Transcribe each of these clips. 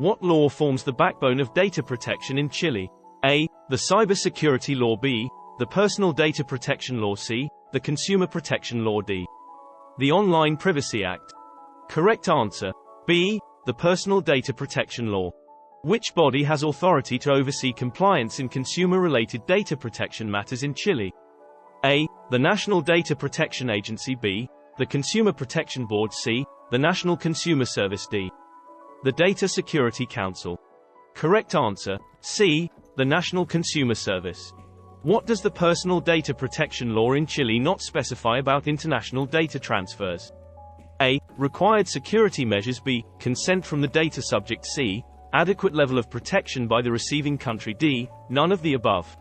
What law forms the backbone of data protection in Chile? A. The Cybersecurity Law. B. The Personal Data Protection Law. C. The Consumer Protection Law. D. The Online Privacy Act. Correct answer. B. The Personal Data Protection Law. Which body has authority to oversee compliance in consumer-related data protection matters in Chile? A. The National Data Protection Agency. B. The Consumer Protection Board. C. The National Consumer Service. D. The Data Security Council. Correct answer. C. The National Consumer Service. What does the Personal Data Protection Law in Chile not specify about international data transfers? A. Required security measures. B. Consent from the data subject. C. Adequate level of protection by the receiving country. D. None of the above.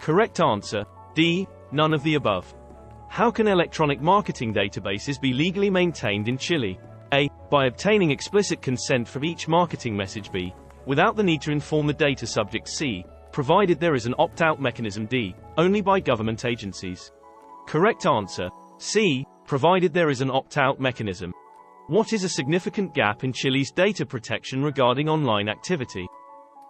Correct answer. D. None of the above. How can electronic marketing databases be legally maintained in Chile? A. By obtaining explicit consent from each marketing message. B. Without the need to inform the data subject. C. Provided there is an opt-out mechanism. D. Only by government agencies. Correct answer. C. Provided there is an opt-out mechanism. What is a significant gap in Chile's data protection regarding online activity?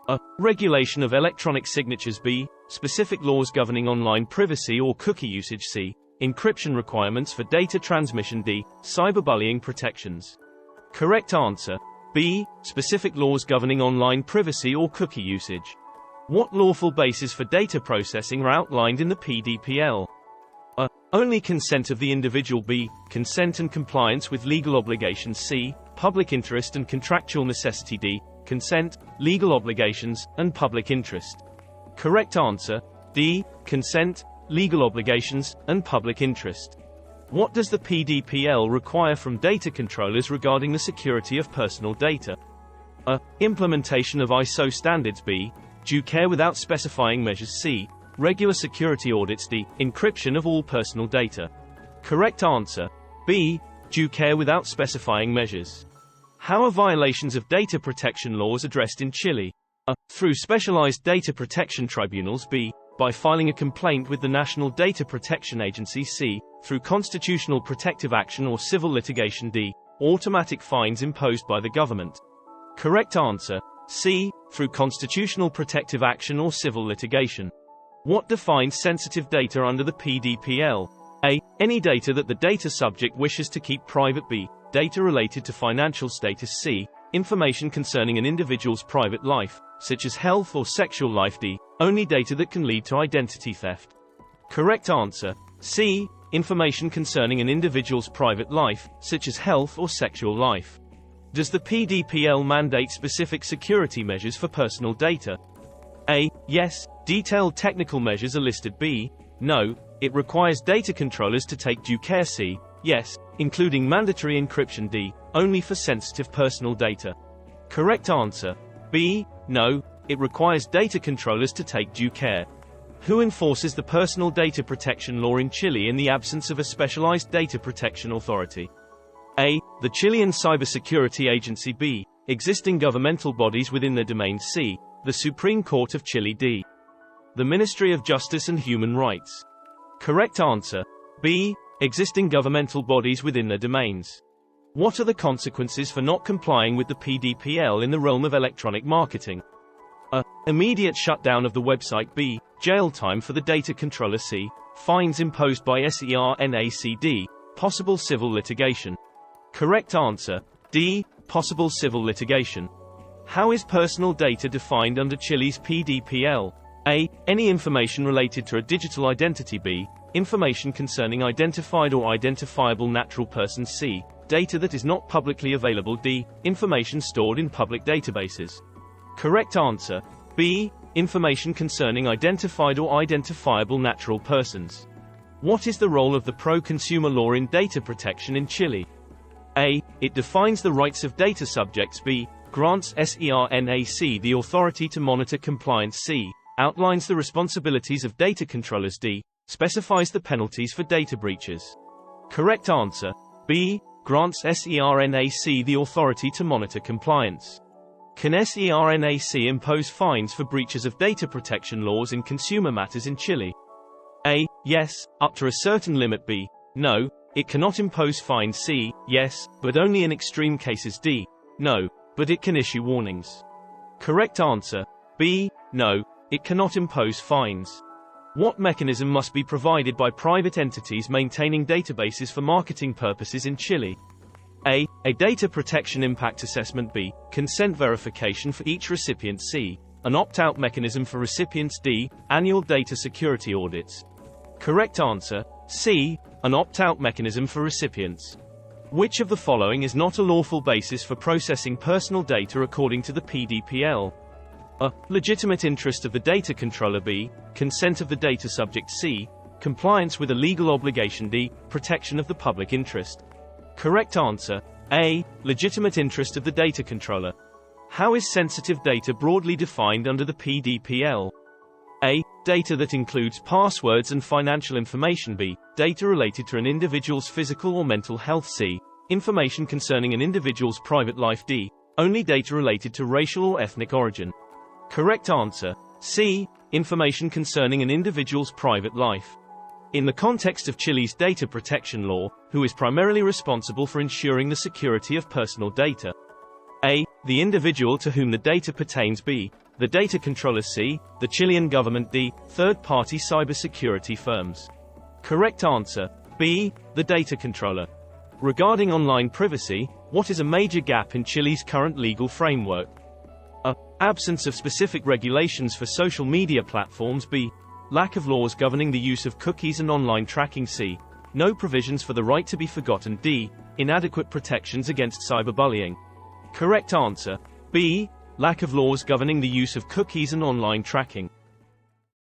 A. Regulation of electronic signatures. B. Specific laws governing online privacy or cookie usage. C. Encryption requirements for data transmission. D. Cyberbullying protections. Correct answer. B. Specific laws governing online privacy or cookie usage. What lawful bases for data processing are outlined in the PDPL? A. Only consent of the individual. B. Consent and compliance with legal obligations. C. Public interest and contractual necessity. D. Consent, legal obligations, and public interest. Correct answer. D. Consent, legal obligations, and public interest. What does the PDPL require from data controllers regarding the security of personal data? A. Implementation of ISO standards. B. Due care without specifying measures. C. Regular security audits. D. Encryption of all personal data. Correct answer. B. Due care without specifying measures. How are violations of data protection laws addressed in Chile? A. Through specialized data protection tribunals. B. By filing a complaint with the National Data Protection Agency. C. Through constitutional protective action or civil litigation. D. Automatic fines imposed by the government. Correct answer. C. Through constitutional protective action or civil litigation. What defines sensitive data under the PDPL? A. Any data that the data subject wishes to keep private. B. Data related to financial status. C. Information concerning an individual's private life, such as health or sexual life. D. Only data that can lead to identity theft. Correct answer. C. Information concerning an individual's private life, such as health or sexual life. Does the PDPL mandate specific security measures for personal data? A. Yes, detailed technical measures are listed. B. No, it requires data controllers to take due care. C. Yes, including mandatory encryption. D. Only for sensitive personal data. Correct answer. B. No, it requires data controllers to take due care. Who enforces the personal data protection law in Chile in the absence of a specialized data protection authority? A. The Chilean Cybersecurity Agency. B. Existing governmental bodies within their domain. C. The Supreme Court of Chile. D. The Ministry of Justice and Human Rights. Correct answer. B. Existing governmental bodies within their domains. What are the consequences for not complying with the PDPL in the realm of electronic marketing? A. Immediate shutdown of the website. B. Jail time for the data controller. C. Fines imposed by SERNACD. Possible civil litigation. Correct answer. D. Possible civil litigation. How is personal data defined under Chile's PDPL? A. Any information related to a digital identity. B. Information concerning identified or identifiable natural persons. C. Data that is not publicly available. D. Information stored in public databases. Correct answer. B. Information concerning identified or identifiable natural persons. What is the role of the pro-consumer law in data protection in Chile? A. It defines the rights of data subjects. B. Grants SERNAC the authority to monitor compliance. C. Outlines the responsibilities of data controllers. D. Specifies the penalties for data breaches. Correct answer. B. Grants SERNAC the authority to monitor compliance. Can SERNAC impose fines for breaches of data protection laws in consumer matters in Chile? A. Yes, up to a certain limit. B. No, it cannot impose fines. C. Yes, but only in extreme cases. D. No, but it can issue warnings. Correct answer. B. No, it cannot impose fines. What mechanism must be provided by private entities maintaining databases for marketing purposes in Chile? A. A data protection impact assessment. B. Consent verification for each recipient. C. An opt-out mechanism for recipients. D. Annual data security audits. Correct answer. C. An opt-out mechanism for recipients. Which of the following is not a lawful basis for processing personal data according to the PDPL? A. Legitimate interest of the data controller. B. Consent of the data subject. C. Compliance with a legal obligation. D. Protection of the public interest. Correct answer. A. Legitimate interest of the data controller. How is sensitive data broadly defined under the PDPL? A. Data that includes passwords and financial information. B. Data related to an individual's physical or mental health. C. Information concerning an individual's private life. D. Only data related to racial or ethnic origin. Correct answer. C. Information concerning an individual's private life. In the context of Chile's data protection law, who is primarily responsible for ensuring the security of personal data? A. The individual to whom the data pertains. B. The data controller. C. The Chilean government. D. Third-party cybersecurity firms. Correct answer. B. The data controller. Regarding online privacy, what is a major gap in Chile's current legal framework? A. Absence of specific regulations for social media platforms. B. Lack of laws governing the use of cookies and online tracking. C. No provisions for the right to be forgotten. D. Inadequate protections against cyberbullying. Correct answer. B. Lack of laws governing the use of cookies and online tracking.